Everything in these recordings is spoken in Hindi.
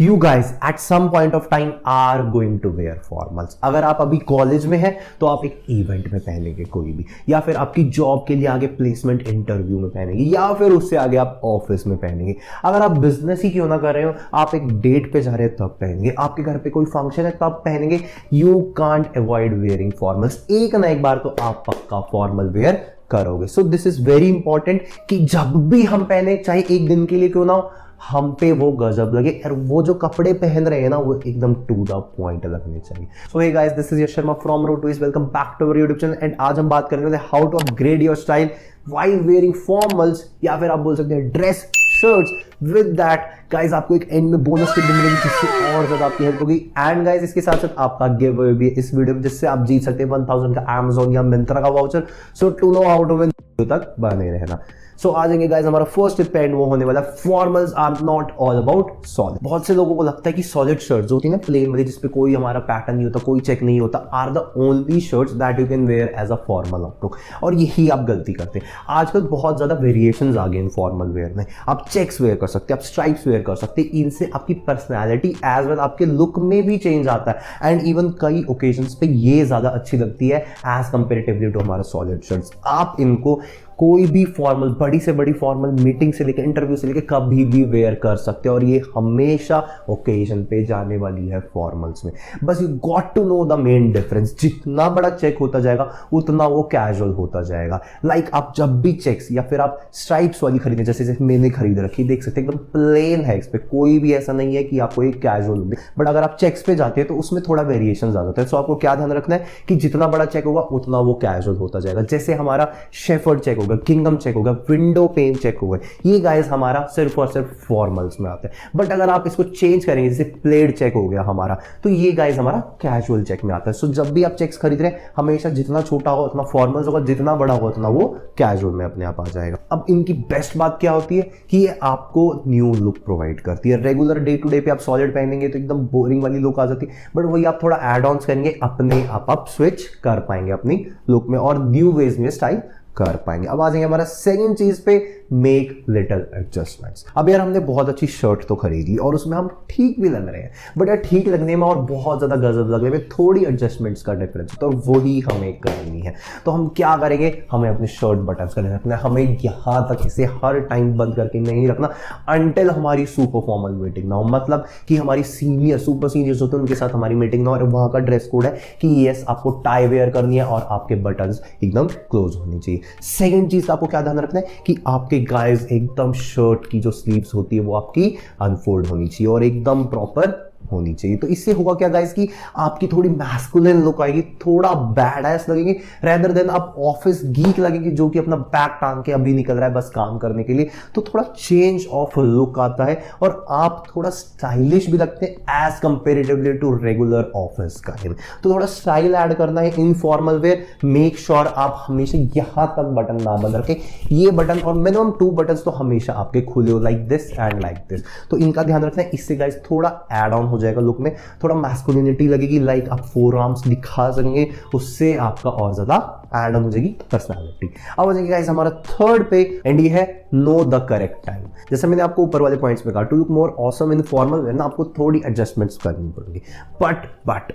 You guys at some point of time are going to wear formals। अगर आप अभी कॉलेज में हैं तो आप एक इवेंट में पहनेंगे कोई भी, या फिर आपकी जॉब के लिए आगे प्लेसमेंट इंटरव्यू में पहनेंगे, या फिर उससे आगे आप ऑफिस में पहनेंगे। अगर आप बिजनेस ही क्यों ना कर रहे हो, आप एक डेट पे जा रहे हो तब पहनेंगे, आपके घर पे कोई फंक्शन है तब पहनेंगे। You can't avoid wearing formals. एक ना एक बार तो आप पक्का फॉर्मल वेयर करोगे। सो दिस इज वेरी इंपॉर्टेंट कि जब भी हम पहने, चाहे एक दिन के लिए क्यों ना हो, हम पे वो गजब लगे और वो जो कपड़े पहन रहे हैं ना वो एकदम टू द पॉइंट लगने चाहिए। So hey guys, this is Yash Sharma from road to is welcome back to our YouTube channel. And आज हम बात करेंगे how to upgrade your style while wearing formals, या फिर आप बोल सकते हैं dress shirts. With that guys आपको एक एंड में बोनस टिप मिलेगी जिससे और ज्यादा आपकी हेल्प होगी। एंड गाइस इसके साथ साथ आपका गिव अवे भी है इस वीडियो में, जिससे आप जीत सकते हैं 1000 का Amazon या Myntra का voucher. So to know how to win तक बने रहना। सो आ जाएंगे गाइस हमारा फर्स्ट टिप एंड वो होने वाला formals are not all about solid. बहुत से लोगों को लगता है कि सॉलिड शर्ट्स होती है ना, प्लेन वाली जिसपे कोई हमारा पैटर्न नहीं होता, कोई चेक नहीं होता, are the only shirts that you can wear as a formal outlook. और यही आप गलती करते हैं। आजकल बहुत ज्यादा वेरिएशंस आ गए इन फॉर्मल वेयर में। आप चेक्स वेयर कर सकते हैं, आप स्ट्राइप्स वेयर कर सकते हैं। इनसे आपकी पर्सनैलिटी एज वेल आपके लुक में भी चेंज आता है। एंड इवन कई ओकेजन्स पे ये ज्यादा अच्छी लगती है एज कंपेरेटिवली टू हमारा सॉलिड शर्ट्स। आप इनको कोई भी फॉर्मल, बड़ी से बड़ी फॉर्मल मीटिंग से लेकर इंटरव्यू से लेकर कभी भी वेयर कर सकते हैं। और ये हमेशा ओकेजन पे जाने वाली है फॉर्मल्स में। बस you got to know the main difference. जितना बड़ा चेक होता जाएगा उतना वो कैजुअल होता जाएगा। लाइक आप जब भी चेक्स या फिर आप स्ट्राइप्स वाली खरीदें, जैसे मैंने खरीद रखी, देख सकते हैं एकदम प्लेन है, इस पर कोई भी ऐसा नहीं है कि आपको एक कैजुअल लुक। बट अगर आप चेक्स पे जाते हैं तो उसमें थोड़ा वेरिएशन आ जाता है। सो आपको क्या ध्यान रखना है कि जितना बड़ा चेक होगा उतना वो कैजुअल होता जाएगा। जैसे हमारा शेफर्ड चेक होगा, किंगडम चेक होगा, विंडो पेन चेक होगा, ये गाइस हमारा सिर्फ और सिर्फ फॉर्मल्स में आता है। बट अगर आप इसको चेंज करेंगे, जैसे प्लेड चेक हो गया हमारा, तो ये गाइस हमारा कैजुअल चेक में आता है। सो जब भी आप चेक्स खरीद रहे हैं, हमेशा जितना छोटा हो उतना फॉर्मल्स होगा, जितना बड़ा हो उतना वो कैजुअल में अपने आप आ जाएगा। अब इनकी बेस्ट बात क्या होती है कि ये आपको न्यू लुक प्रोवाइड करती है। रेगुलर डे टू डे पे आप सॉलिड पहनेंगे तो एकदम बोरिंग वाली लुक आ जाती है। बट वही आप थोड़ा एड ऑन्स करेंगे, अपने आप स्विच कर पाएंगे अपनी लुक में और न्यू वेज में स्टाइल कर पाएंगे। अब आ जाएंगे हमारा सेकंड चीज पे, मेक लिटिल एडजस्टमेंट्स। अब यार हमने बहुत अच्छी शर्ट तो खरीद ली और उसमें हम ठीक भी लग रहे हैं, बट यार ठीक लगने में और बहुत ज्यादा गजब लगने में थोड़ी एडजस्टमेंट्स का डिफरेंस तो वही हमें करनी है। तो हम क्या करेंगे, हमें अपने शर्ट बटन्स का ध्यान रखना है। हमें यहां तक इसे हर टाइम बंद करके नहीं रखना अंटिल हमारी सुपर फॉर्मल मीटिंग ना हो। मतलब कि हमारी सीनियर सुपर सीनियर्स होते हैं उनके साथ हमारी मीटिंग ना हो और वहां का ड्रेस कोड है कि यस आपको टाई वेयर करनी है और आपके बटन्स एकदम क्लोज होनी चाहिए। सेकंड चीज आपको क्या ध्यान रखना है कि आपके गाइस एकदम शर्ट की जो स्लीव्स होती है वो आपकी अनफोल्ड होनी चाहिए और एकदम प्रॉपर होनी चाहिए। तो इससे होगा क्या गाइस कि आपकी थोड़ी मैस्कुलिन लुक आएगी, थोड़ा बैडएस लगेगी, रेदर देन आप ऑफिस गीक लगेंगे जो कि अपना बैग टांग के अभी निकल रहा है बस काम करने के लिए। तो थोड़ा चेंज ऑफ लुक आता है और आप थोड़ा स्टाइलिश भी लगते हैं as comparatively to regular office का। तो थोड़ा स्टाइल ऐड करना है in formal wear. Make sure आप हमेशा यहां तक बटन ना बंद रखें, ये बटन और मिनिमम 2 बटन तो हमेशा आपके खुले हो, like this and like this. तो इनका ध्यान रखना है। इससे गाइस थोड़ा एड ऑन हो जाएगा लुक में, थोड़ा मैस्कुलिनिटी लगेगी, लाइक आप 4 आर्म्स दिखा सकेंगे, उससे आपका और ज्यादा एड ऑन हो जाएगी पर्सनालिटी। अब हो जाएगी गाइस हमारा थर्ड पे, एंड ये है नो द करेक्ट टाइम। जैसे मैंने आपको ऊपर वाले पॉइंट्स में कहा, to look more awesome in formal wear ना आपको थोड़ी एडजस्टमेंट्स करनी पड़ेगी। बट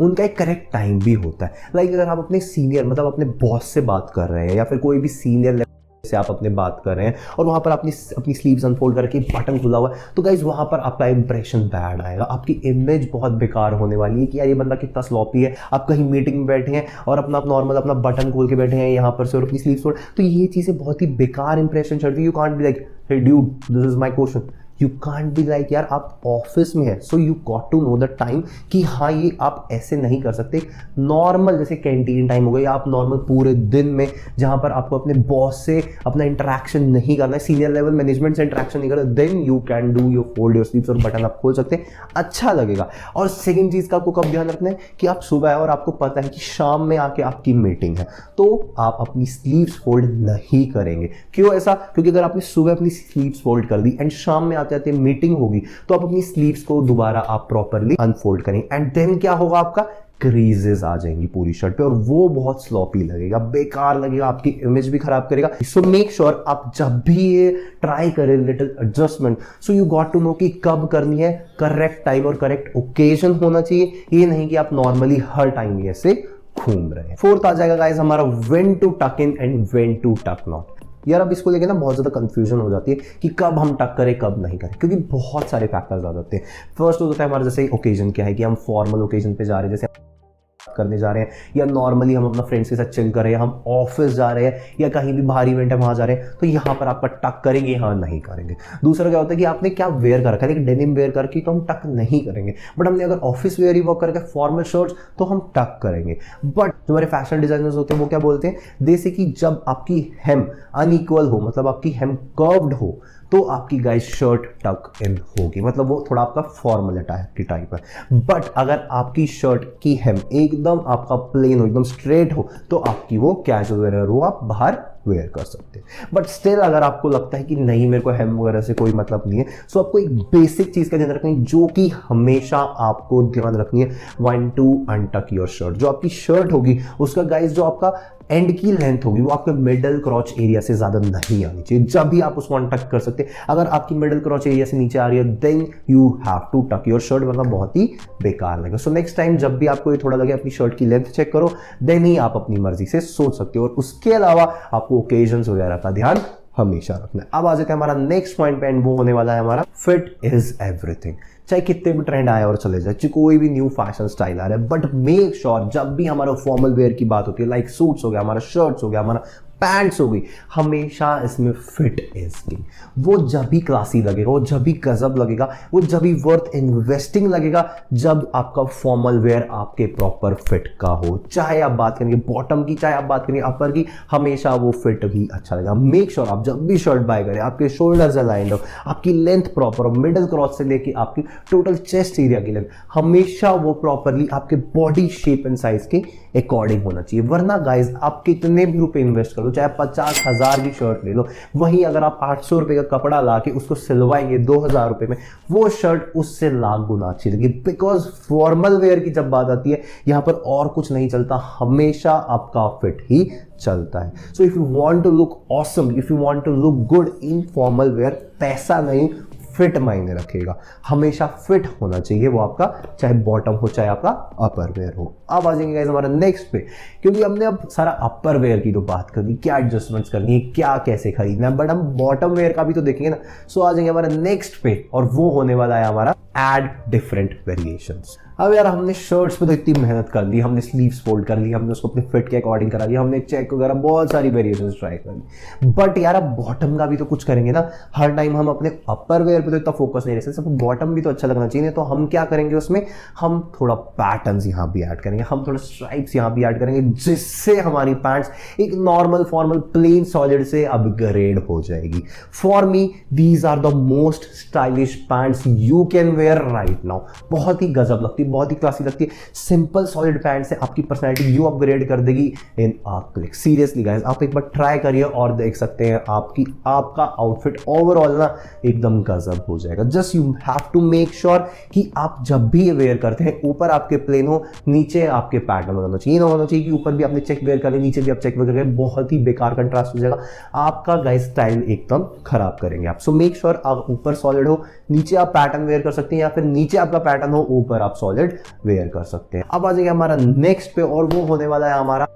उनका एक करेक्ट टाइम भी होता है। लाइक अगर आप अपने सीनियर मतलब अपने बॉस से बात कर रहे हैं या फिर कोई भी सीनियर से आप अपने बात कर रहे हैं और वहां पर अपनी स्लीव्स अनफोल्ड करके बटन खुला हुआ है, तो गाइस वहां पर आपका इंप्रेशन बैड आएगा। आपकी इमेज बहुत बेकार होने वाली है कि यार ये बंदा कितना स्लॉपी है। आप कहीं मीटिंग में बैठे हैं और अपना नॉर्मल अपना बटन खोल के बैठे हैं यहाँ पर से और अपनी स्लीव्स खोल, तो ये चीजें बहुत ही बेकार इंप्रेशन चढ़ती है। You can't be like hey dude this is my question. You can't be like यार आप ऑफिस में है, so you got to know the time कि हाँ ये आप ऐसे नहीं कर सकते। नॉर्मल जैसे कैंटीन टाइम हो गया, या आप नॉर्मल पूरे दिन में जहां पर आपको अपने बॉस से अपना इंटरेक्शन नहीं करना है, सीनियर लेवल मैनेजमेंट से इंटरेक्शन नहीं करना, then you can do your fold your sleeves और बटन आप खोल सकते हैं, अच्छा लगेगा। और सेकंड चीज का आपको कब ध्यान रखना है कि आप सुबह है और आपको पता है कि शाम में आके आपकी मीटिंग है, तो आप अपनी स्लीव्स फोल्ड नहीं करेंगे। क्यों ऐसा? क्योंकि अगर आपने सुबह अपनी स्लीव्स फोल्ड कर दी एंड शाम में आते आते मीटिंग होगी तो आप अपनी स्लीव्स को दोबारा आप प्रॉपर्ली अनफोल्ड करें एंड देन क्या होगा, आपका क्रीजेस आ जाएंगी पूरी शर्ट पे और वो बहुत स्लॉपी लगेगा, बेकार लगेगा, आपकी इमेज भी खराब करेगा। सो मेक श्योर आप जब भी ये ट्राई करें little adjustment, so you got to know कि कब करनी है, करेक्ट टाइम और करेक्ट ओकेजन होना चाहिए। ये नहीं कि आप नॉर्मली हर टाइम ये ऐसे घूम रहे हैं। फोर्थ आ जाएगा गाइस हमारा व्हेन टू टक इन एंड व्हेन टू टक नॉट। यार अब इसको लेके ना बहुत ज़्यादा कंफ्यूजन हो जाती है कि कब हम टक करें कब नहीं करें, क्योंकि बहुत सारे फैक्टर्स आ जाते हैं। फर्स्ट होता है हमारा जैसे ओकेजन क्या है कि हम फॉर्मल ओकेजन पे जा रहे हैं, जैसे करने जा रहे हैं, या नॉर्मली हम अपना फ्रेंड्स के साथ चिल कर रहे हैं, हम ऑफिस जा रहे हैं या कहीं भी बाहरी इवेंट है वहां जा रहे हैं, तो यहाँ पर आपका टक करेंगे, यहाँ नहीं करेंगे। दूसरा क्या होता है कि आपने क्या वेयर कर रखा है, डेनिम वेयर करके तो हम टक नहीं करेंगे, बट हमने अगर ऑफिस वेयर ही वर्क करके फॉर्मल शर्ट्स तो हम टक करेंगे। बट जो हमारे फैशन डिजाइनर्स होते हैं वो क्या बोलते हैं, जैसे कि जब आपकी हेम अनइक्वल हो, मतलब आपकी हेम कर्व्ड हो, तो आपकी गाइस शर्ट टक इन होगी, मतलब वो थोड़ा आपका फॉर्मल अटायर की टाइप है। बट अगर आपकी शर्ट की हेम एकदम आपका प्लेन हो, एकदम स्ट्रेट हो, तो आपकी वो कैजुअल वेयर हो, आप बाहर वेयर कर सकते हैं। बट स्टिल अगर आपको लगता है कि नहीं मेरे को हेम वगैरह से कोई मतलब नहीं है, सो आपको एक बेसिक चीज का ध्यान रखनी है जो कि हमेशा आपको ध्यान रखनी है, व्हेन टू अनटक योर शर्ट। जो आपकी शर्ट होगी उसका गाइस जो आपका एंड की लेंथ होगी वो आपके मिडल क्रॉच एरिया से ज्यादा नहीं आनी चाहिए, जब भी आप उसको अनटक कर सकते हैं। अगर आपकी मिडल क्रॉच एरिया से नीचे आ रही है देन यू हैव टू टक योर शर्ट, वरना बहुत ही बेकार लगेगा। सो नेक्स्ट टाइम जब भी आपको ये थोड़ा लगे अपनी शर्ट की लेंथ चेक करो, देन ही आप अपनी मर्जी से सोच सकते हो। और उसके अलावा आपको ओकेजन्स वगैरह का ध्यान हमेशा रखना है। अब आ जाते हैं हमारा नेक्स्ट पॉइंट पे, एंड वो होने वाला है हमारा फिट इज एवरीथिंग। चाहे कितने भी ट्रेंड आए और चले जाए, कोई भी न्यू फैशन स्टाइल आ रहा है, बट मेक श्योर जब भी हमारा फॉर्मल वेयर की बात होती है, लाइक सूट्स हो गया, हमारा शर्ट्स हो गया, हमारा पैंट्स हो गई, हमेशा इसमें फिट इज किंग। वो जब भी क्लासी लगेगा, वो जब भी गजब लगेगा, वो जब भी वर्थ इन्वेस्टिंग लगेगा, जब आपका फॉर्मल वेयर आपके प्रॉपर फिट का हो। चाहे आप बात करेंगे बॉटम की, चाहे आप बात करेंगे अपर की, हमेशा वो फिट भी अच्छा लगेगा। मेक श्योर आप जब भी शर्ट बाय करें, आपके शोल्डर्स अलाइंड हो, आपकी लेंथ प्रॉपर हो, मिडल क्रॉस से लेके आपकी टोटल चेस्ट एरिया की लेंथ, हमेशा वो प्रॉपरली आपके बॉडी शेप एंड साइज के अकॉर्डिंग होना चाहिए। वरना गाइज आप कितने भी रुपए इन्वेस्ट करो, चाहे 50,000 की शर्ट ले लो, वहीं अगर आप 800 रुपए का कपड़ा ला के उसको सिलवाएंगे 2,000 रुपए में, वो शर्ट उससे लाख गुना अच्छी लगेगी। बिकॉज फॉर्मल वेयर की जब बात आती है, यहां पर और कुछ नहीं चलता, हमेशा आपका फिट ही चलता है। So if you want to look awesome, if you want to look good in formal wear, पैसा नहीं फिट मायने रखेगा। हमेशा फिट होना चाहिए वो आपका, चाहे बॉटम हो चाहे आपका अपर वेयर हो। अब आ जाएंगे गाइस हमारा नेक्स्ट पे, क्योंकि हमने अब सारा अपर वेयर की तो बात करनी, क्या एडजस्टमेंट्स करनी है, क्या कैसे खरीदना है, बट हम बॉटम वेयर का भी तो देखेंगे ना। सो आ जाएंगे हमारा नेक्स्ट पे, और वो होने वाला है हमारा एड डिफरेंट वेरिएशंस। अब यार हमने शर्ट्स पे तो इतनी मेहनत कर ली, हमने स्लीव्स फोल्ड कर ली, हमने उसको अपने फिट के अकॉर्डिंग करा दिया, हमने चेक वगैरह बहुत सारी वेरिएशंस ट्राई कर ली, बट यार अब बॉटम का भी तो कुछ करेंगे ना। हर टाइम हम अपने अपर वेयर पे तो इतना फोकस नहीं रह सकते, सब बॉटम भी तो अच्छा लगना चाहिए। तो हम क्या करेंगे उसमें, हम थोड़ा पैटर्न्स यहाँ भी ऐड करेंगे, हम थोड़ा स्ट्राइप्स यहाँ भी ऐड करेंगे, जिससे हमारी पैंट्स एक नॉर्मल फॉर्मल प्लेन सॉलिड से अपग्रेड हो जाएगी। For me these are the most stylish pants you can wear right now. बहुत ही गजब लगती है, बहुत ही क्लासी लगती है। सिंपल सॉलिड पैंट से आपकी पर्सनैलिटी यू अपग्रेड कर देगी इन अ क्लिक। सीरियसली गाइस आप एक बार ट्राई करिए और देख सकते हैं आपका आउटफिट ओवरऑल ना एकदम गजब हो जाएगा। Just you have to make sure कि आप जब भी ये वेयर करते हैं, ऊपर आपके प्लेन हो, नीचे आपके पैटर्न होना चाहिए। ना होना चाहिए कि ऊपर भी आपने चेक वेयर कर लिया, नीचे भी आप चेक वेयर कर लिया, बहुत ही बेकार कंट्रास्ट हो जाएगा, आपका गाइस स्टाइल एकदम खराब करेंगे आप। सो मेक श्योर आप ऊपर सॉलिड हो, नीचे आप पैटर्न वेयर कर सकते हैं, या फिर नीचे आपका पैटर्न हो, ऊपर आप सॉलिड वेयर कर सकते हैं। अब आ जाएगा हमारा नेक्स्ट पे, और वो होने वाला है हमारा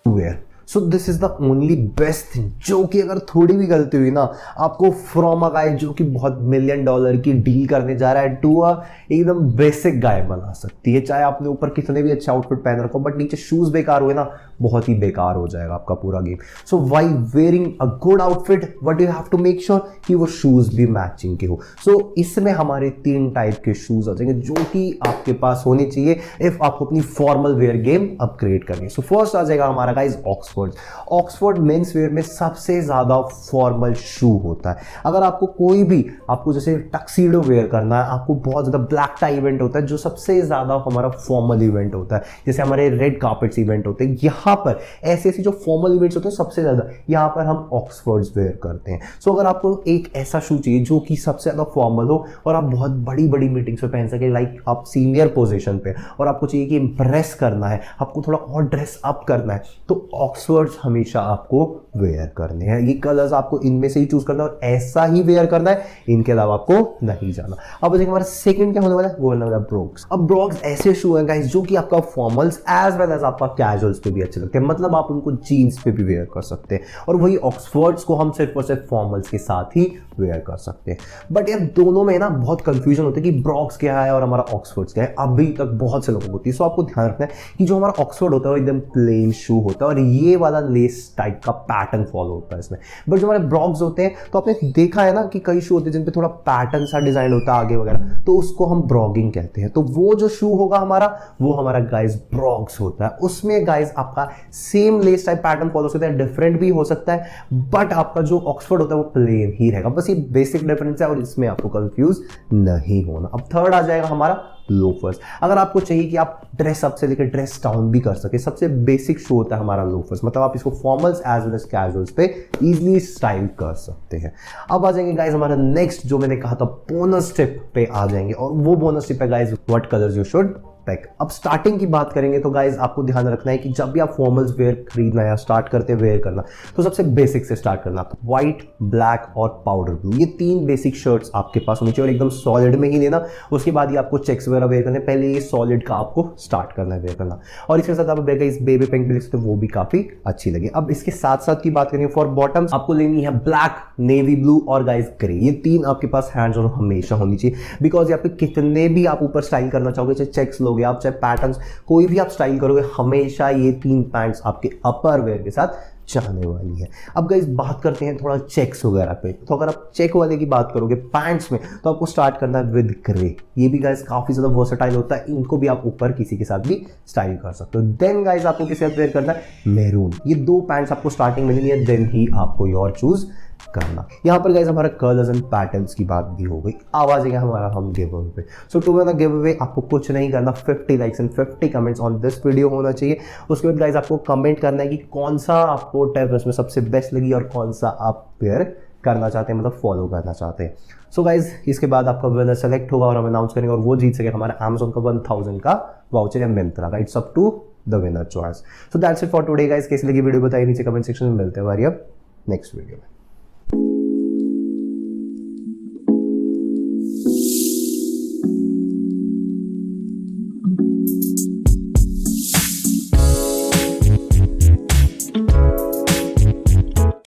wear. So this is the only best thing, जो कि अगर थोड़ी भी गलती हुई ना, आपको फ्रॉम अ गाय जो कि बहुत $1 मिलियन की डील करने जा रहा है, टू अ एकदम बेसिक गाय बना सकती है। चाहे आपने ऊपर कितने भी अच्छे आउटफिट पहन रखो, बट नीचे शूज बेकार हुए ना, बहुत ही बेकार हो जाएगा आपका पूरा game. So why wearing a good outfit, but you have to make sure कि वो शूज भी मैचिंग के हो। सो इसमें हमारे 3 टाइप के शूज आ जाएंगे जो कि आपके पास होने चाहिए इफ आपको अपनी फॉर्मल वेयर गेम अपग्रेड करनी है। सो फर्स्ट आ जाएगा हमारा guys Oxford Oxford men's wear में सबसे ज़्यादा फॉर्मल शू होता है। अगर आपको कोई भी, आपको जैसे टक्सीडो वेयर करना है, आपको बहुत ज़्यादा ब्लैक टाई इवेंट होता है जो सबसे ज़्यादा हमारा फॉर्मल इवेंट होता है, जैसे हमारे रेड कार्पेट्स इवेंट होते हैं, यहाँ पर ऐसे ऐसे जो फॉर्मल इवेंट्स होते हैं सबसे ज़्यादा यहाँ पर हम ऑक्सफोर्ड्स वेयर करते हैं। सो अगर आपको एक ऐसा शू चाहिए जो कि सबसे ज़्यादा फॉर्मल हो और आप बहुत बड़ी बड़ी मीटिंग्स में पहन सके, लाइक आप सीनियर पोजीशन पे और आपको चाहिए कि इंप्रेस करना है, आपको थोड़ा और ड्रेस अप करना है, तो ऑक्सफोर्ड्स हमेशा आपको वेयर करने हैं। ये कलर्स आपको इनमें से ही चूज करना है और ऐसा ही वेयर करना है, इनके अलावा आपको नहीं जाना। अब देखिए हमारा सेकंड क्या होने वाला है, वो होने वाला ब्रोक्स। अब ब्रोक्स ऐसे शू हैं गाइस जो कि आपका फॉर्मल्स एज वेल एज आपका कैजुअल्स पे भी अच्छे लगते हैं, मतलब आप उनको जीन्स पे भी वेयर कर सकते हैं, और वही ऑक्सफोर्ड्स को हम सिर्फ और सिर्फ फॉर्मल्स के साथ ही वेयर कर सकते हैं। बट यार दोनों में ना बहुत कंफ्यूजन होती है कि ब्रोक्स क्या है और हमारा ऑक्सफोर्ड्स क्या है, अभी तक बहुत से लोगों को होती है। सो आपको ध्यान रखना है कि जो हमारा ऑक्सफोर्ड होता है वो एकदम प्लेन शू होता है और ये वाला लेस टाइप का पैटर्न फॉलो होता है इसमें। बट जो हमारे ब्रोक्स होते हैं, तो आपने देखा है ना कि कई शू होते हैं जिन पे थोड़ा पैटर्न सा डिजाइन होता है आगे वगैरह, तो उसको हम ब्रॉगिंग कहते हैं। तो वो जो शू होगा हमारा, वो हमारा गाइस ब्रोक्स होता है। उसमें गाइस आपका same less type pattern follow होता है, डिफरेंट भी हो सकता है, बट आपका जो ऑक्सफोर्ड होता है वो प्लेन ही रहेगा। बस ये बेसिक डिफरेंस है और इसमें आपको कंफ्यूज नहीं होना। अब थर्ड आ जाएगा हमारा लोफर्स। अगर आपको चाहिए कि आप ड्रेस अप से लेकर ड्रेस डाउन भी कर सके, सबसे बेसिक शू होता है हमारा लोफर्स, मतलब आप इसको formals as well as casuals पे इजीली स्टाइल कर सकते हैं। अब आ जाएंगे गाइस हमारा नेक्स्ट, जो मैंने कहा था बोनस टिप पे आ जाएंगे, और वो बोनस टिप है guys what colours you should pack. अब स्टार्टिंग की बात करेंगे तो गाइज आपको ध्यान रखना है कि जब भी आप फॉर्मल्स वेयर खरीदना या स्टार्ट करते हैं वेयर करना, तो सबसे बेसिक से स्टार्ट करना। व्हाइट, ब्लैक और पाउडर ब्लू, ये तीन बेसिक शर्ट्स आपके पास होनी चाहिए और एकदम सॉलिड में ही लेना। उसके बाद ही आपको चेक्स वगैरह वेयर करने, पहले ये सॉलिड का आपको स्टार्ट करना है वेयर करना। और इसके साथ आप इस बेबी पिंक भी लिख सकते हो, वो भी काफी अच्छी लगे। अब इसके साथ साथ की बात करेंगे फॉर बॉटम्स, आपको लेनी है ब्लैक, नेवी ब्लू और गाइज ग्रे। ये तीन आपके पास हैंड्स ऑन हमेशा होनी चाहिए, बिकॉज यहाँ पे कितने भी आप ऊपर स्टाइल करना चाहोगे, चाहे चेक्स लोगे आप, चाहे पैटर्न्स, कोई भी आप स्टाइल करोगे, हमेशा ये तीन पैंट्स आपके अपर वेयर के साथ जाने वाली है। अब गाइस बात करते हैं थोड़ा चेक्स वगैरह पे। तो अगर आप चेक वाले की बात करोगे पैंट्स में, तो आपको स्टार्ट करना है विद ग्रे। ये भी गाइस काफी ज्यादा वर्सेटाइल होता है, इनको भी आप ऊपर किसी के साथ भी स्टाइल कर सकते हो। देन गाइस आपको किसी साथ वेयर करना है मैरून। ये दो पैंट्स आपको स्टार्टिंग में लेनी है, देन ही आपको योर चूज करना। यहाँ पर गाइस हमारा कलर्स एंड पैटर्न्स की बात भी हो गई। अब आ जाएगा हमारा हम गिव अवे पे। So to win the giveaway आपको कुछ नहीं करना, 50 likes and 50 comments on this video होना चाहिए। उसके बाद गाइस आपको कमेंट करना है कि कौन सा आपको टिप इसमें सबसे बेस्ट लगी और कौन सा आप वेयर करना चाहते हैं, मतलब फॉलो करना चाहते हैं। सो गाइज इसके बाद आपका विनर सेलेक्ट होगा और हम अनाउंस करेंगे और वो जीत सके हमारा अमेजोन का 1000 का वाउचर या मिंत्रा का। It's up to the winner choice. So that's it for today guys. कैसी लगी वीडियो बताइए नीचे कमेंट सेक्शन में। मिलते हैं हमारी अब नेक्स्ट वीडियो में।